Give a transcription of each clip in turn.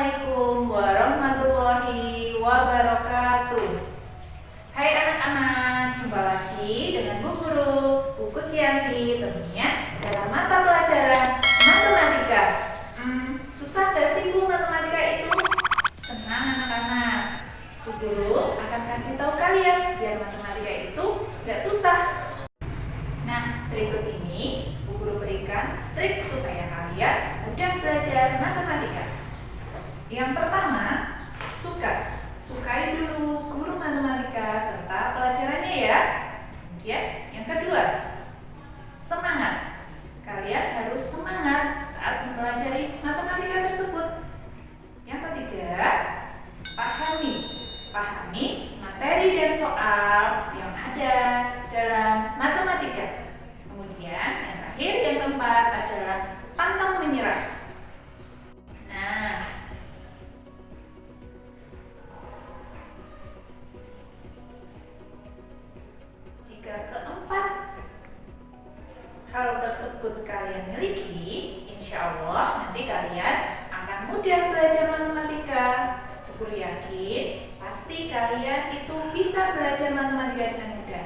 Assalamualaikum warahmatullahi wabarakatuh. Hai anak-anak, jumpa lagi dengan Bu Guru, Bu Kusyanti tentunya dalam mata pelajaran matematika. Susah gak sih Bu matematika itu? Tenang anak-anak, Bu Guru akan kasih tahu kalian biar matematika itu gak susah. Nah, berikut ini Bu Guru berikan trik supaya kalian mudah belajar matematika. Yang pertama, sukai dulu guru matematika serta pelajarannya ya. Kemudian yang kedua, semangat. Kalian harus semangat saat mempelajari matematika tersebut. Yang ketiga, pahami materi dan soal yang ada dalam matematika. Kemudian yang terakhir, yang keempat adalah pantang menyerah. Nah, jika keempat hal tersebut kalian miliki, insya Allah nanti kalian akan mudah belajar matematika. Guru yakin pasti kalian itu bisa belajar matematika dengan mudah.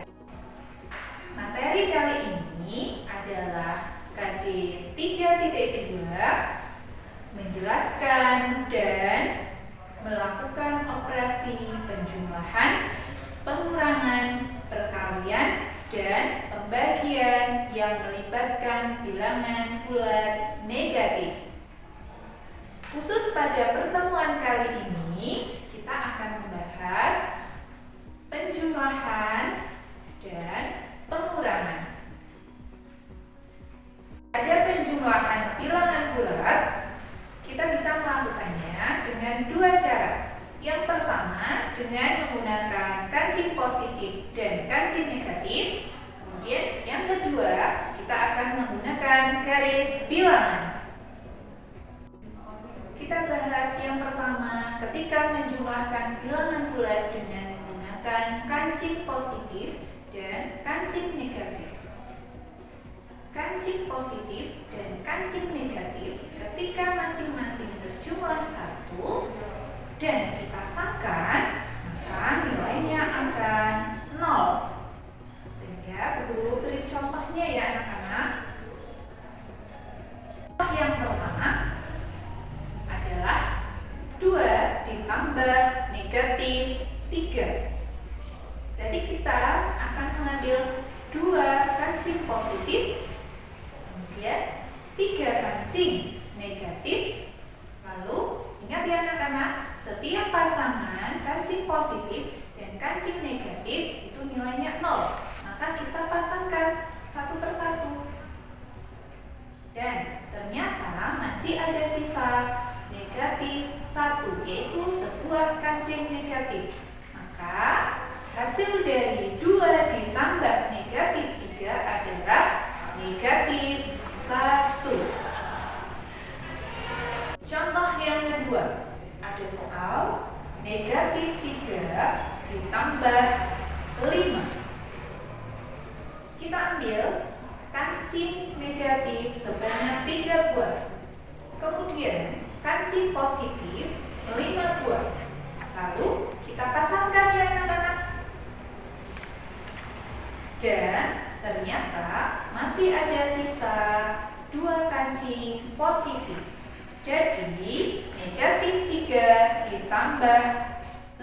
Materi kali ini adalah KD 3.2, menjelaskan dan melakukan operasi penjumlahan, pengurangan, perkalian, dan pembagian yang melibatkan bilangan bulat negatif. Khusus pada pertemuan kali ini, kita akan membahas penjumlahan dan pengurangan. Pada penjumlahan bilangan bulat, kita bisa melakukannya dengan dua cara. Yang pertama, dengan menggunakan kancing positif dan kancing negatif. Kemudian yang kedua, kita akan menggunakan garis bilangan. Kita bahas yang pertama, ketika menjumlahkan bilangan bulat dengan menggunakan kancing positif dan kancing negatif. Kancing positif dan kancing negatif ketika masing-masing berjumlah 1 dan dipasangkan, maka nilainya akan 0. Sehingga Guru beri contohnya ya anak-anak. Contoh yang pertama adalah 2 ditambah negatif 3. Berarti kita akan mengambil 2 kancing positif, kemudian 3 kancing negatif. Lalu ingat ya anak-anak, setiap pasangan kancing positif dan kancing negatif itu nilainya 0. Maka kita pasangkan satu persatu. Dan ternyata masih ada sisa negatif 1, yaitu sebuah kancing negatif. Maka hasil dari 2 ditambah negatif 3 adalah negatif 1. Contoh yang kedua, ada soal negatif 3 ditambah 5. Kita ambil kancing negatif sebanyak 3 buah. Kemudian kancing positif 5 buah. Lalu kita pasangkan ya anak-anak. Dan ternyata masih ada sisa 2 kancing positif. Jadi negatif 3 ditambah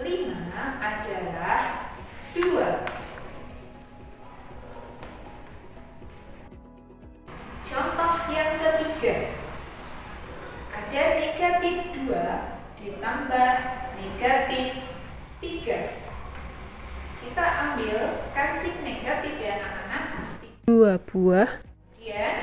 5 adalah 2. Contoh yang ketiga, ada negatif 2 ditambah negatif 3. Kita ambil kancing negatif ya anak-anak, 2 buah, kemudian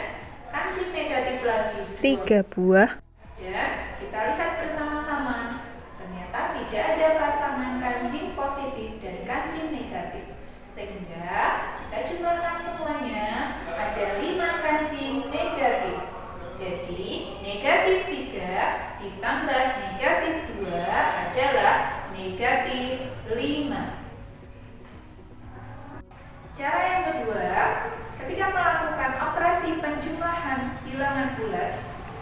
kancing negatif lagi 3 buah, dan kita lihat bersama-sama, ternyata tidak ada pasangan kancing positif dan kancing negatif. Sehingga kita jumlahkan semuanya, ada 5 kancing negatif. Jadi negatif 3 ditambah negatif 2 adalah negatif 5. Cara yang kedua, ketika melakukan operasi penjumlahan bilangan bulat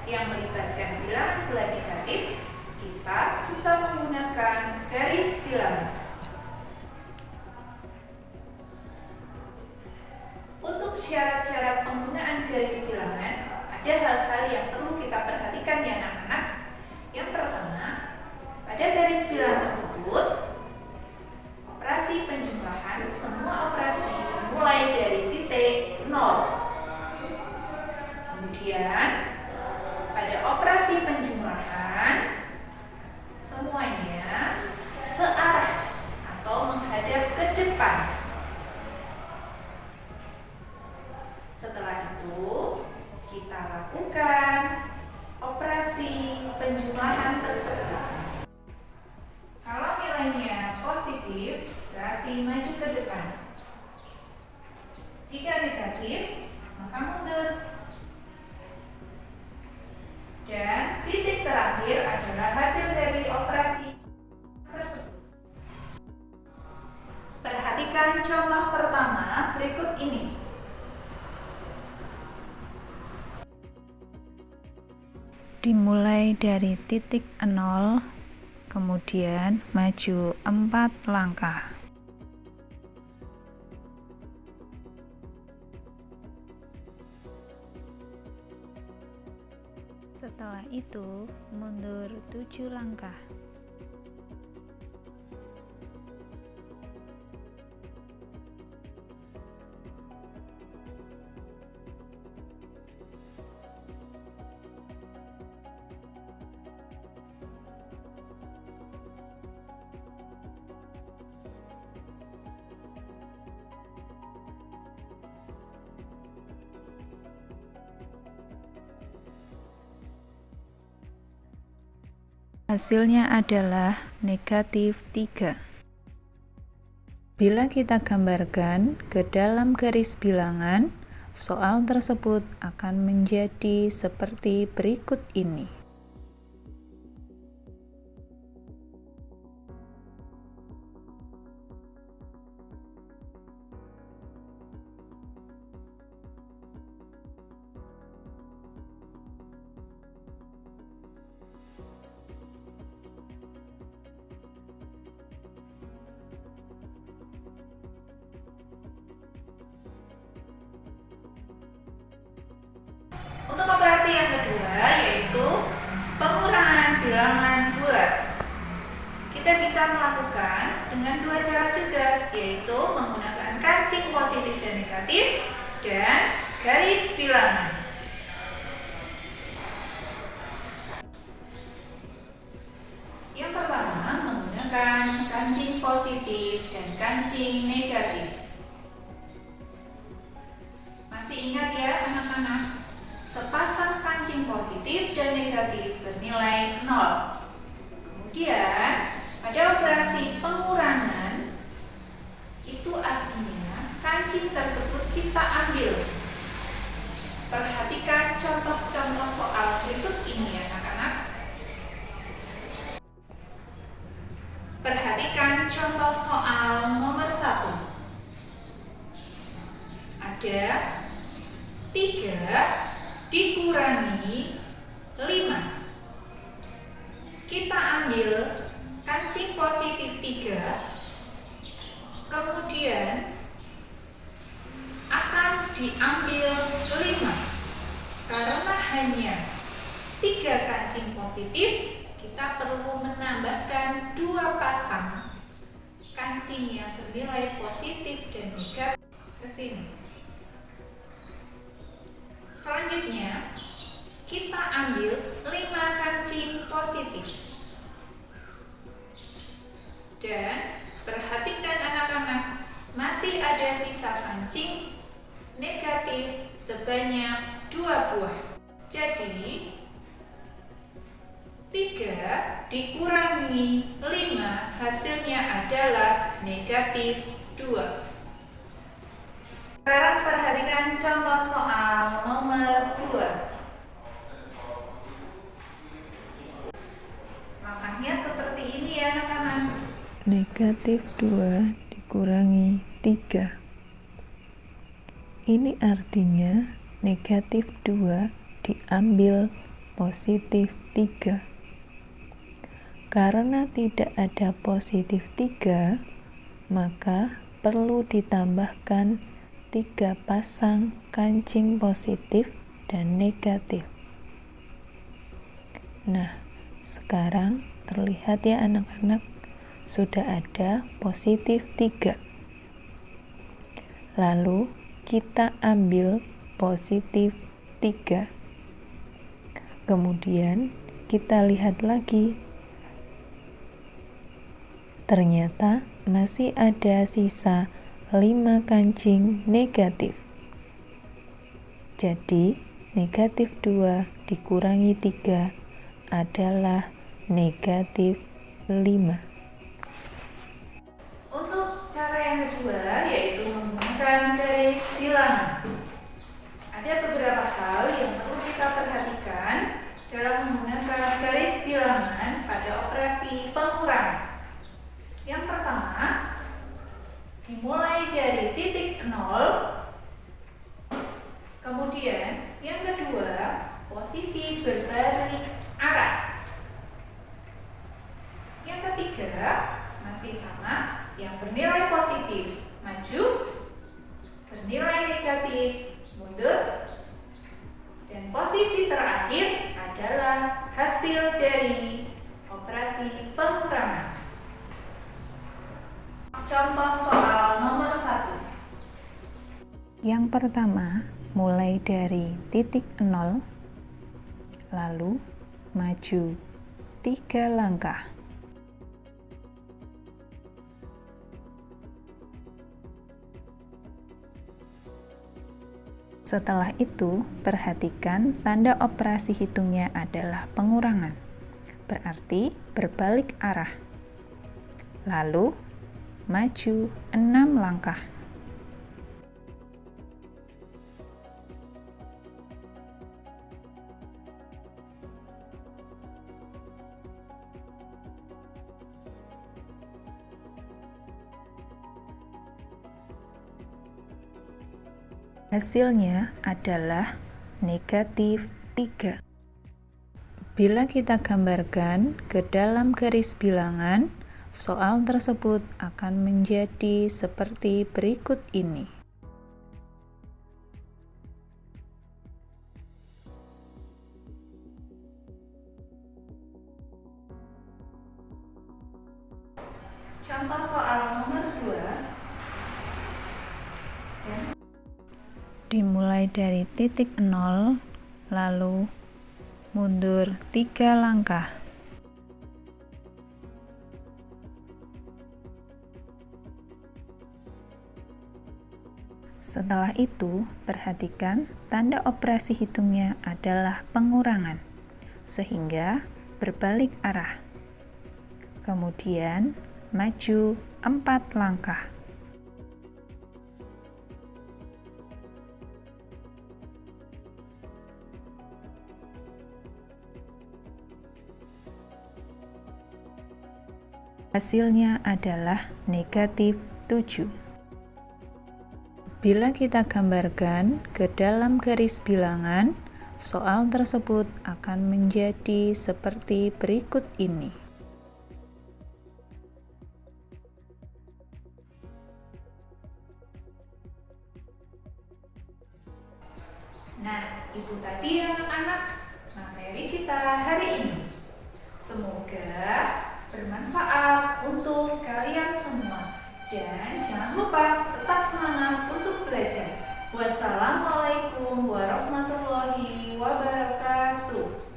yang melibatkan bilangan bulat negatif, kita garis bilangan, ada hal-hal yang perlu kita perhatikan ya anak-anak. Yang pertama, pada garis bilangan tersebut, operasi penjumlahan, semua operasi dimulai dari titik 0. Kemudian, pada operasi penjumlahan, semuanya searah atau menghadap ke depan. Setelah itu, kita lakukan operasi penjumlahan tersebut. Kalau nilainya positif, berarti maju ke depan. Jika negatif, maka mundur. Dan titik terakhir adalah hasil dari operasi tersebut. Perhatikan contoh pertama berikut ini. Dimulai dari titik 0, kemudian maju 4 langkah. Setelah itu, mundur 7 langkah. Hasilnya adalah negatif 3. Bila kita gambarkan ke dalam garis bilangan, soal tersebut akan menjadi seperti berikut ini. Untuk operasi yang kedua, yaitu pengurangan bilangan bulat. Kita bisa melakukan dengan dua cara juga, yaitu menggunakan kancing positif dan negatif dan garis bilangan. Yang pertama, menggunakan kancing positif dan kancing negatif. Masih ingat ya anak-anak? Sepasang kancing positif dan negatif bernilai 0. Kemudian, pada operasi pengurangan, itu artinya kancing tersebut kita ambil. Perhatikan contoh-contoh soal berikut ini anak-anak. Perhatikan contoh soal nomor 1. Ada 3 dikurangi 5. Kita ambil kancing positif 3, kemudian akan diambil 5. Karena hanya 3 kancing positif, kita perlu menambahkan 2 pasang kancing yang bernilai positif dan negatif ke sini. Selanjutnya, kita ambil 5 kancing positif. Dan perhatikan anak-anak, masih ada sisa kancing negatif sebanyak 2 buah. Jadi, 3 dikurangi 5 hasilnya adalah negatif 2. Sekarang perhatikan contoh soal nomor 2. Langkahnya seperti ini ya anak-anak. Negatif 2 dikurangi 3. Ini artinya negatif 2 diambil positif 3. Karena tidak ada positif 3, maka perlu ditambahkan 3 pasang kancing positif dan negatif. Nah, sekarang terlihat ya anak-anak, sudah ada positif 3. Lalu kita ambil positif 3. Kemudian kita lihat lagi. Ternyata masih ada sisa 5 kancing negatif. Jadi, negatif 2 dikurangi 3 adalah negatif 5. Untuk cara yang kedua yaitu menggunakan garis bilangan. Ada beberapa hal yang perlu kita perhatikan dalam menggunakan garis bilangan pada operasi pengurangan. Yang pertama, dimulai dari titik 0. Kemudian yang kedua, posisi berbalik arah. Yang ketiga, masih sama, yang bernilai positif maju, bernilai negatif mundur, dan posisi terakhir adalah hasil dari operasi pengurangan. Contoh soal nomor 1. Yang pertama, mulai dari titik 0, lalu maju 3 langkah. Setelah itu, perhatikan tanda operasi hitungnya adalah pengurangan, berarti berbalik arah. Lalu, maju 6 langkah. Hasilnya adalah negatif 3. Bila kita gambarkan ke dalam garis bilangan, soal tersebut akan menjadi seperti berikut ini. Contoh soal nomor 2. Dimulai dari titik 0, lalu mundur 3 langkah. Setelah itu, perhatikan tanda operasi hitungnya adalah pengurangan, sehingga berbalik arah. Kemudian, maju 4 langkah. Hasilnya adalah negatif 7. Bila kita gambarkan ke dalam garis bilangan, soal tersebut akan menjadi seperti berikut ini. Nah, itu tadi anak-anak materi kita hari ini. Semoga bermanfaat untuk kalian semua. Dan jangan lupa tetap semangat untuk belajar. Wassalamualaikum warahmatullahi wabarakatuh.